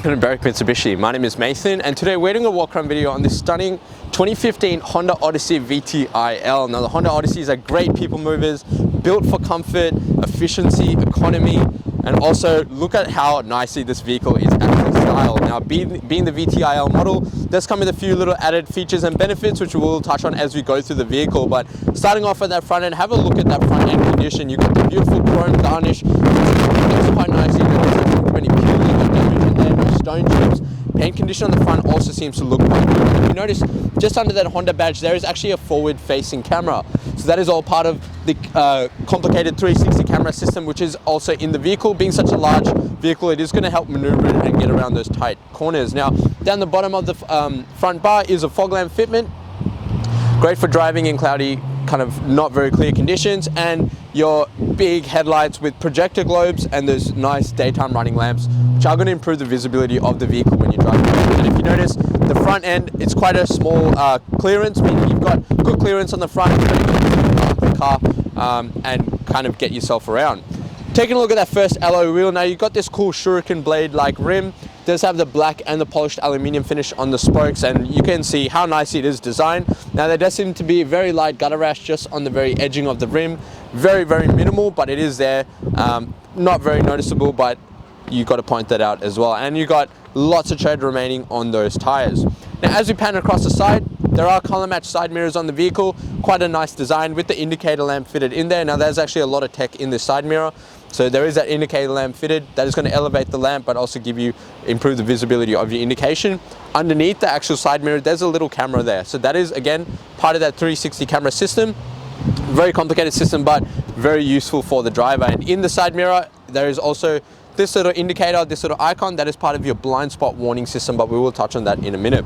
welcome to Berwick Mitsubishi. My name is Nathan and today we're doing a walk around video on this stunning 2015 Honda Odyssey VTi-L. Now the Honda Odysseys are great people movers, built for comfort, efficiency, economy, and also look at how nicely this vehicle is actually styled. Now being the VTi-L model does come with a few little added features and benefits which we will touch on as we go through the vehicle, but starting off at that front end, have a look at that front end condition. You've got the beautiful chrome garnish, it's quite nicely, any peeling or damage in there, no stone chips. Paint condition on the front also seems to look quite good. If you notice, just under that Honda badge, there is actually a forward-facing camera. So that is all part of the complicated 360 camera system, which is also in the vehicle. Being such a large vehicle, it is going to help maneuver and get around those tight corners. Now, down the bottom of the front bar is a fog lamp fitment. Great for driving in cloudy, kind of not very clear conditions, and your big headlights with projector globes and those nice daytime running lamps, which are going to improve the visibility of the vehicle when you're driving. And if you notice, the front end, it's quite a small clearance, meaning you've got good clearance on the front, so you can park the car and kind of get yourself around. Taking a look at that first alloy wheel, now you've got this cool shuriken blade-like rim. It does have the black and the polished aluminium finish on the spokes, and you can see how nicely it is designed. Now there does seem to be very light gutter rash just on the very edging of the rim. Very, very minimal, but it is there. Not very noticeable, but you've got to point that out as well. And you've got lots of tread remaining on those tires. Now as we pan across the side, there are color match side mirrors on the vehicle. Quite a nice design with the indicator lamp fitted in there. Now there's actually a lot of tech in this side mirror. So there is that indicator lamp fitted. That is going to elevate the lamp, but also improve the visibility of your indication. Underneath the actual side mirror, there's a little camera there. So that is, again, part of that 360 camera system. Very complicated system, but very useful for the driver. And in the side mirror, there is also this little indicator, this little icon, that is part of your blind spot warning system, but we will touch on that in a minute.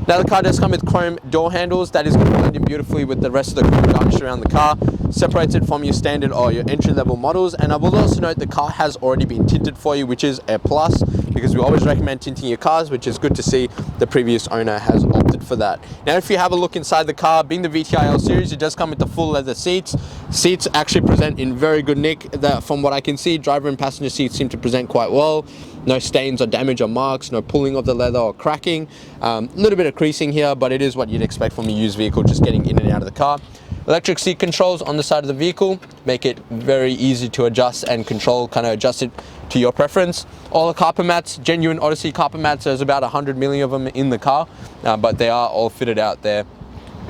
Now the car does come with chrome door handles. That is going to blend in beautifully with the rest of the chrome garnish around the car. Separates it from your standard or your entry-level models. And I will also note the car has already been tinted for you, which is a plus, because we always recommend tinting your cars, which is good to see the previous owner has opted for that. Now if you have a look inside the car, being the VTi-L series, it does come with the full leather seats. Seats actually present in very good nick. From what I can see, driver and passenger seats seem to present quite well. No stains or damage or marks, no pulling of the leather or cracking. A little bit of creasing here, but it is what you'd expect from a used vehicle, just getting in and out of the car. Electric seat controls on the side of the vehicle make it very easy to adjust and control, kind of adjust it to your preference. All the carpet mats, genuine Odyssey carpet mats, there's about 100 million of them in the car, but they are all fitted out there,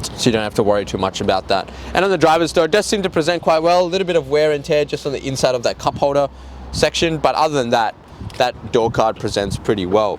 so you don't have to worry too much about that. And on the driver's door, it does seem to present quite well. A little bit of wear and tear just on the inside of that cup holder section, but other than that, that door card presents pretty well.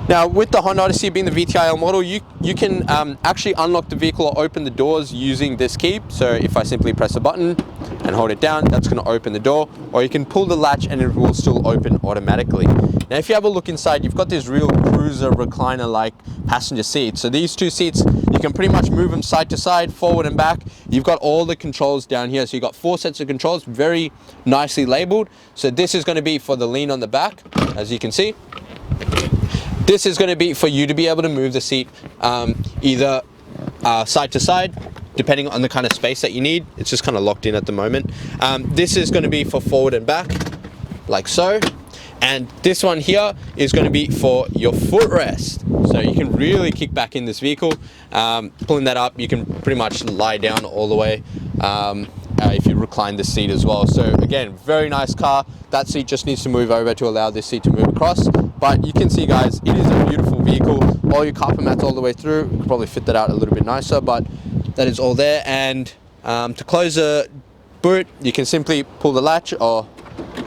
Now with the Honda Odyssey being the VTi-L model, you can actually unlock the vehicle or open the doors using this key. So if I simply press a button and hold it down, that's going to open the door, or you can pull the latch and it will still open automatically. Now if you have a look inside, you've got this real cruiser recliner like passenger seat. So these two seats, you can pretty much move them side to side, forward and back. You've got all the controls down here. So you've got 4 sets of controls, very nicely labeled. So this is going to be for the lean on the back, as you can see. This is going to be for you to be able to move the seat either side to side, depending on the kind of space that you need. It's just kind of locked in at the moment. This is going to be for forward and back, like so. And this one here is going to be for your footrest. So you can really kick back in this vehicle. Pulling that up, you can pretty much lie down all the way if you recline the seat as well. So again, very nice car. That seat just needs to move over to allow this seat to move across. But you can see, guys, it is a beautiful vehicle. All your carpet mats all the way through. You could probably fit that out a little bit nicer, but that is all there. And to close the boot, you can simply pull the latch or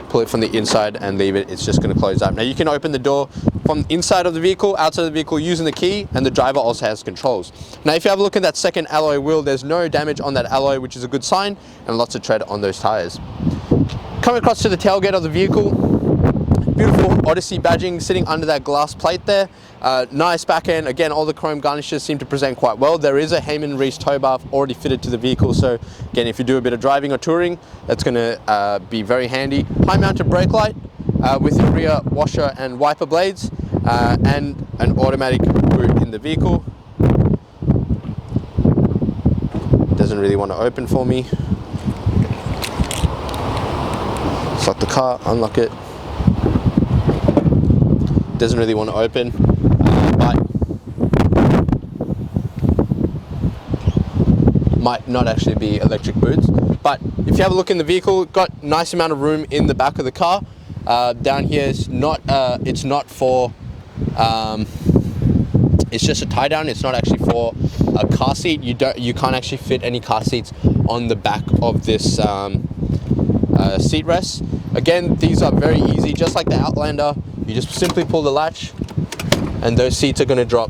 pull it from the inside and leave it. It's just going to close up. Now you can open the door from inside of the vehicle, outside of the vehicle using the key, and the driver also has controls. Now if you have a look at that second alloy wheel, there's no damage on that alloy, which is a good sign, and lots of tread on those tires. Coming across to the tailgate of the vehicle, beautiful Odyssey badging sitting under that glass plate there. Nice back end. Again, all the chrome garnishes seem to present quite well. There is a Heyman Reese tow bar already fitted to the vehicle, so again, if you do a bit of driving or touring, that's going to be very handy. High mounted brake light with your rear washer and wiper blades, and an automatic boot in the vehicle. Doesn't really want to open for me. Let's lock the car, unlock it. doesn't really want to open, but might not actually be electric boots. But if you have a look in the vehicle, got nice amount of room in the back of the car. Down here is not, it's not for, it's just a tie down. It's not actually for a car seat. You can't actually fit any car seats on the back of this seat rest. Again, these are very easy, just like the Outlander. You just simply pull the latch and those seats are going to drop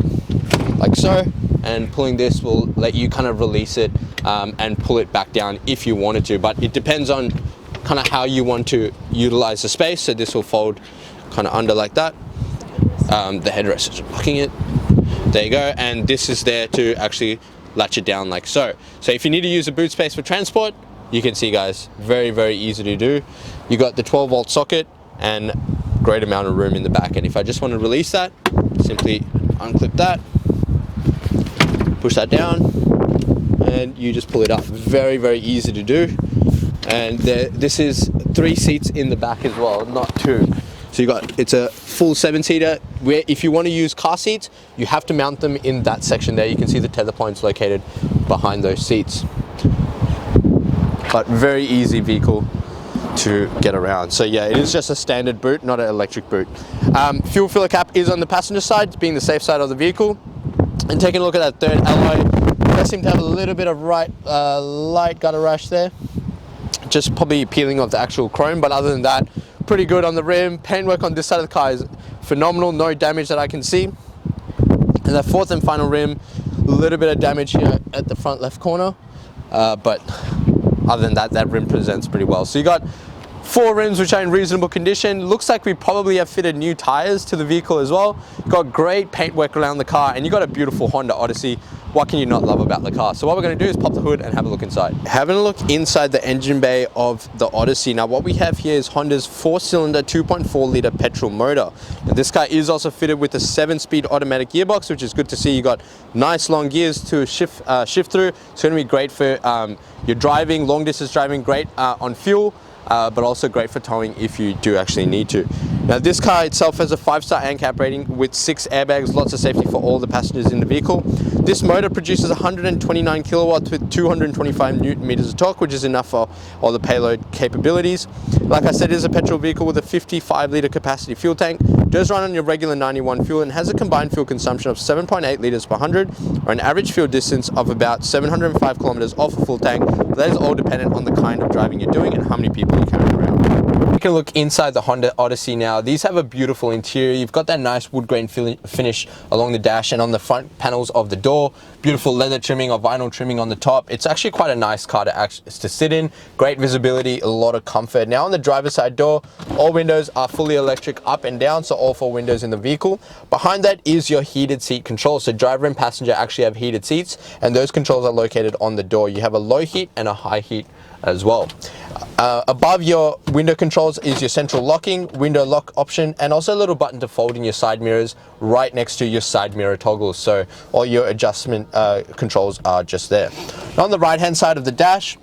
like so, and pulling this will let you kind of release it and pull it back down if you wanted to, but it depends on kind of how you want to utilize the space. So this will fold kind of under like that. The headrest is blocking it. There you go, and this is there to actually latch it down like so. So if you need to use a boot space for transport, you can see, guys, very, very easy to do. You got the 12-volt socket and great amount of room in the back. And if I just want to release that, simply unclip that, push that down, and you just pull it up. Very, very easy to do. And this is 3 seats in the back as well, not 2. So it's a full 7-seater, where if you want to use car seats, you have to mount them in that section there. You can see the tether points located behind those seats. But very easy vehicle to get around. So yeah, it is just a standard boot, not an electric boot. Fuel filler cap is on the passenger side, being the safe side of the vehicle. And taking a look at that third alloy, it does seem to have a little bit of light gutter rash there. Just probably peeling off the actual chrome, but other than that, pretty good on the rim. Paintwork on this side of the car is phenomenal, no damage that I can see. And that fourth and final rim, a little bit of damage here at the front left corner, but other than that, that rim presents pretty well. So you got 4 rims which are in reasonable condition. Looks like we probably have fitted new tires to the vehicle as well. Got great paintwork around the car, and you got a beautiful Honda Odyssey. What can you not love about the car? So what we're going to do is pop the hood and have a look inside. Having a look inside the engine bay of the Odyssey. Now what we have here is Honda's 4-cylinder 2.4 litre petrol motor. Now, this car is also fitted with a 7-speed automatic gearbox, which is good to see. You got nice long gears to shift through. It's going to be great for your driving, long distance driving, great on fuel. But also great for towing if you do actually need to. Now this car itself has a 5-star ANCAP rating with 6 airbags, lots of safety for all the passengers in the vehicle. This motor produces 129 kilowatts with 225 newton meters of torque, which is enough for all the payload capabilities. Like I said, it is a petrol vehicle with a 55 litre capacity fuel tank. Does run on your regular 91 fuel and has a combined fuel consumption of 7.8 litres per 100, or an average fuel distance of about 705 kilometers off a full tank. But that is all dependent on the kind of driving you're doing and how many people you carry around. We can look inside the Honda Odyssey now. These have a beautiful interior. You've got that nice wood grain finish along the dash and on the front panels of the door. Beautiful leather trimming or vinyl trimming on the top. It's actually quite a nice car to sit in. Great visibility, a lot of comfort. Now on the driver's side door, all windows are fully electric up and down, so all 4 windows in the vehicle. Behind that is your heated seat controls. So driver and passenger actually have heated seats, and those controls are located on the door. You have a low heat and a high heat as well. Above your window controls is your central locking, window lock option, and also a little button to fold in your side mirrors right next to your side mirror toggles. So all your adjustment controls are just there. On the right hand side of the dash,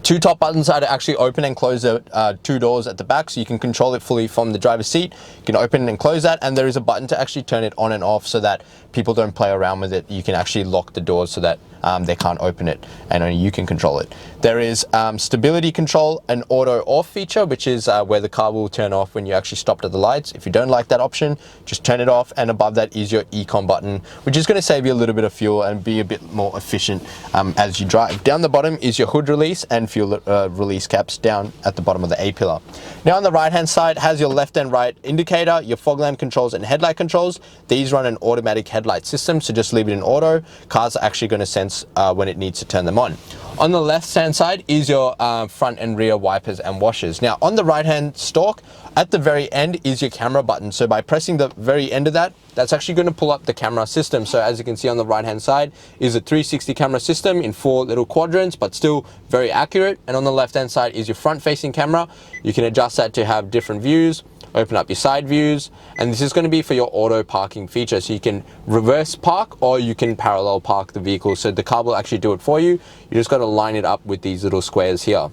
2 top buttons are to actually open and close the 2 doors at the back, so you can control it fully from the driver's seat. You can open and close that, and there is a button to actually turn it on and off so that people don't play around with it. You can actually lock the doors so that they can't open it and only you can control it. There is stability control, an auto off feature, which is where the car will turn off when you actually stopped at the lights. If you don't like that option, just turn it off, and above that is your econ button, which is going to save you a little bit of fuel and be a bit more efficient as you drive. Down the bottom is your hood release and fuel release caps down at the bottom of the A-pillar. Now on the right hand side has your left and right indicator, your fog lamp controls and headlight controls. These run an automatic headlight system, so just leave it in auto. Cars are actually going to sense when it needs to turn them on. On the left hand side is your front and rear wipers and washers. Now on the right hand stalk, at the very end is your camera button. So by pressing the very end of that, that's actually going to pull up the camera system. So as you can see on the right hand side is a 360 camera system in 4 little quadrants, but still very accurate. And on the left hand side is your front facing camera. You can adjust that to have different views, open up your side views, and this is going to be for your auto parking feature. So you can reverse park or you can parallel park the vehicle. So the car will actually do it for you. You just got to line it up with these little squares here.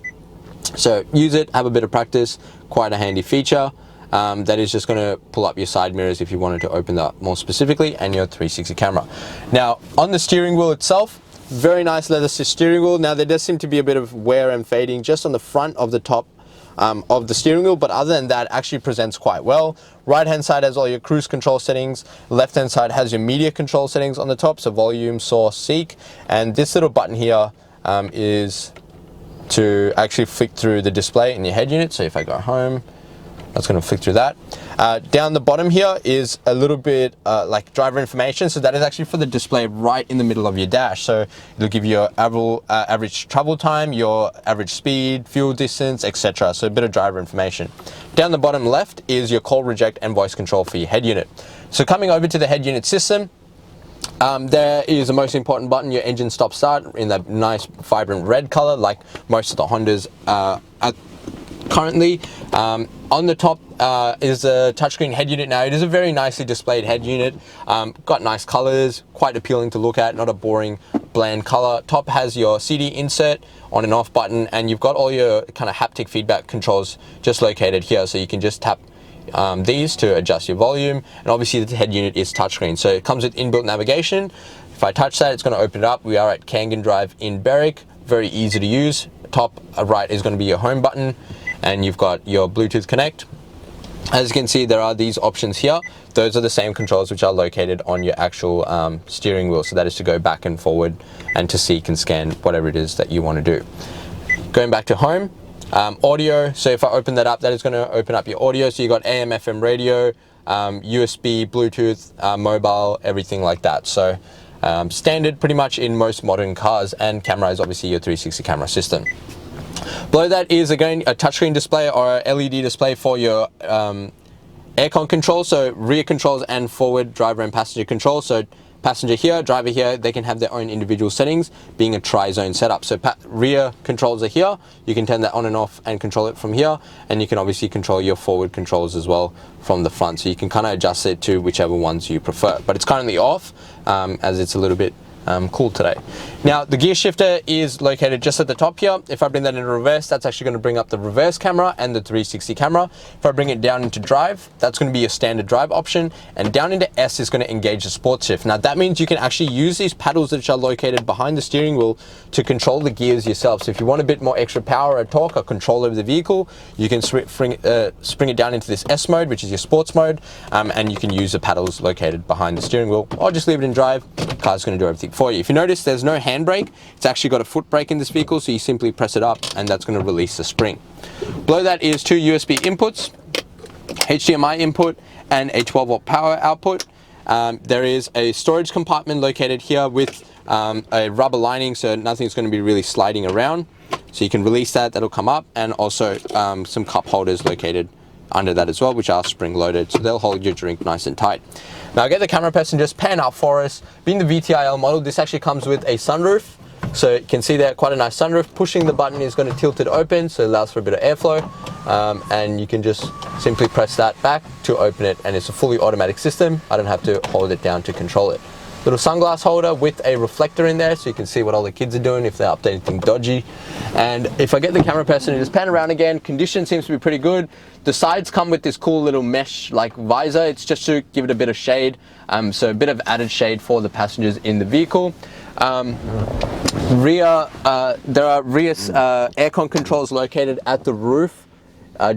So use it, have a bit of practice, quite a handy feature. that is just going to pull up your side mirrors if you wanted to open that more specifically, and your 360 camera. Now on the steering wheel itself, very nice leather steering wheel. Now there does seem to be a bit of wear and fading just on the front of the top of the steering wheel, but other than that, actually presents quite well. Right hand side has all your cruise control settings, left hand side has your media control settings on the top, so volume, source, seek, and this little button here is to actually flick through the display in your head unit. So if I go home, that's going to flick through that. Down the bottom here is a little bit like driver information. So that is actually for the display right in the middle of your dash. So it'll give you your average travel time, your average speed, fuel distance, etc. So a bit of driver information. Down the bottom left is your call reject and voice control for your head unit. So coming over to the head unit system, there is the most important button, your engine stop start, in that nice vibrant red color like most of the Hondas currently. On the top is a touchscreen head unit. Now it is a very nicely displayed head unit, got nice colors, quite appealing to look at, not a boring bland color. Top has your CD insert, on and off button, and you've got all your kind of haptic feedback controls just located here, so you can just tap these to adjust your volume. And obviously the head unit is touchscreen, so it comes with inbuilt navigation. If I touch that, it's going to open it up. We are at Kangan Drive in Berwick, very easy to use. Top right is going to be your home button, and you've got your Bluetooth connect. As you can see, there are these options here. Those are the same controls which are located on your actual steering wheel. So that is to go back and forward and to seek and scan whatever it is that you want to do. Going back to home, audio. So if I open that up, that is going to open up your audio. So you got AM, FM radio, USB, Bluetooth, mobile, everything like that. So standard pretty much in most modern cars, and camera is obviously your 360 camera system. Below that is again a touchscreen display or a LED display for your aircon control, so rear controls and forward driver and passenger control. So passenger here, driver here, they can have their own individual settings, being a tri-zone setup. So rear controls are here, you can turn that on and off and control it from here, and you can obviously control your forward controls as well from the front, so you can kind of adjust it to whichever ones you prefer. But it's currently off as it's a little bit cool today. Now the gear shifter is located just at the top here. If I bring that into reverse, that's actually going to bring up the reverse camera and the 360 camera. If I bring it down into drive, that's going to be your standard drive option, and down into S is going to engage the sports shift. Now that means you can actually use these paddles which are located behind the steering wheel to control the gears yourself. So if you want a bit more extra power or torque or control over the vehicle, you can spring it down into this S mode, which is your sports mode, and you can use the paddles located behind the steering wheel, or just leave it in drive. The car's going to do everything for you. If you notice, there's no handbrake. It's actually got a foot brake in this vehicle, so you simply press it up and that's going to release the spring. Below that is two USB inputs, HDMI input and a 12-volt power output. There is a storage compartment located here with a rubber lining, so nothing's going to be really sliding around. So you can release that, that'll come up, and also some cup holders located under that as well, which are spring loaded, so they'll hold your drink nice and tight. Now I'll get the camera person just pan up for us. Being the VTi-L model, this actually comes with a sunroof. So you can see there, quite a nice sunroof. Pushing the button is going to tilt it open, so it allows for a bit of airflow. And you can just simply press that back to open it, and it's a fully automatic system. I don't have to hold it down to control it. Little sunglass holder with a reflector in there, so you can see what all the kids are doing if they're up to anything dodgy. And if I get the camera person to just pan around again, condition seems to be pretty good. The sides come with this cool little mesh like visor. It's just to give it a bit of shade, so a bit of added shade for the passengers in the vehicle. There are rear aircon controls located at the roof,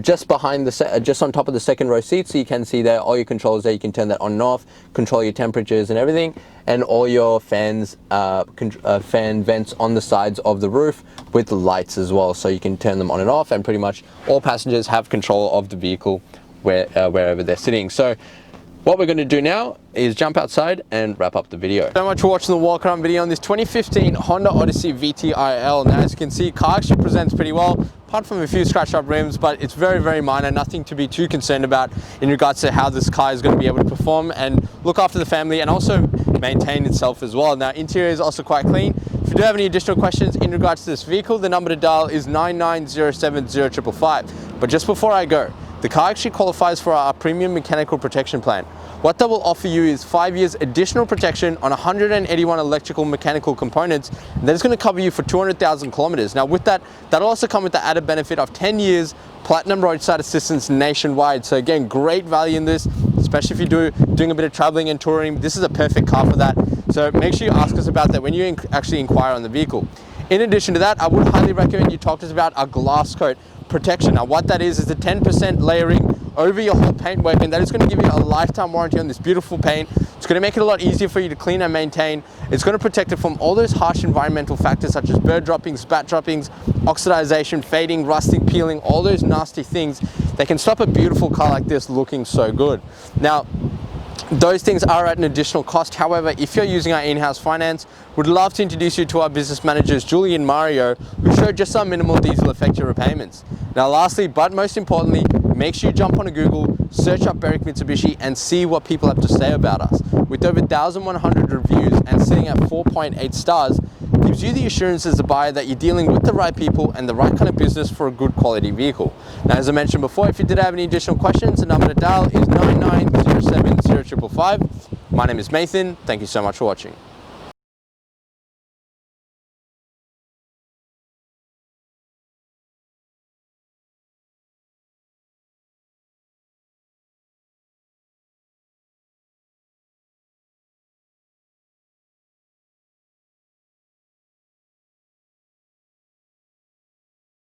just behind the just on top of the second row seat, so you can see there all your controls there. You can turn that on and off, control your temperatures and everything, and all your fans, fan vents on the sides of the roof with the lights as well, so you can turn them on and off, and pretty much all passengers have control of the vehicle wherever they're sitting. So what we're going to do now is jump outside and wrap up the video. So much for watching the walk around video on this 2015 Honda Odyssey VTi-L. Now as you can see, car actually presents pretty well, apart from a few scratched up rims, but it's very, very minor, nothing to be too concerned about in regards to how this car is going to be able to perform and look after the family and also maintain itself as well. Now interior is also quite clean. If you do have any additional questions in regards to this vehicle, the number to dial is 99070555. But just before I go, the car actually qualifies for our premium mechanical protection plan. What that will offer you is 5 years additional protection on 181 electrical mechanical components, and that is going to cover you for 200,000 kilometers. Now with that, that'll also come with the added benefit of 10 years platinum roadside assistance nationwide. So again, great value in this, especially if you're doing a bit of traveling and touring. This is a perfect car for that. So make sure you ask us about that when you actually inquire on the vehicle. In addition to that, I would highly recommend you talk to us about our glass coat protection. Now what that is a 10% layering over your whole paintwork, and that is going to give you a lifetime warranty on this beautiful paint. It's going to make it a lot easier for you to clean and maintain. It's going to protect it from all those harsh environmental factors such as bird droppings, bat droppings, oxidization, fading, rusting, peeling, all those nasty things that can stop a beautiful car like this looking so good. Now, those things are at an additional cost. However, if you're using our in-house finance, we'd love to introduce you to our business managers, Julie and Mario, who show just how minimal these will affect your repayments. Now lastly, but most importantly, make sure you jump onto Google, search up Berwick Mitsubishi and see what people have to say about us. With over 1,100 reviews and sitting at 4.8 stars, gives you the assurance as a buyer that you're dealing with the right people and the right kind of business for a good quality vehicle. Now, as I mentioned before, if you did have any additional questions, the number to dial is 99070555. My name is Nathan. Thank you so much for watching.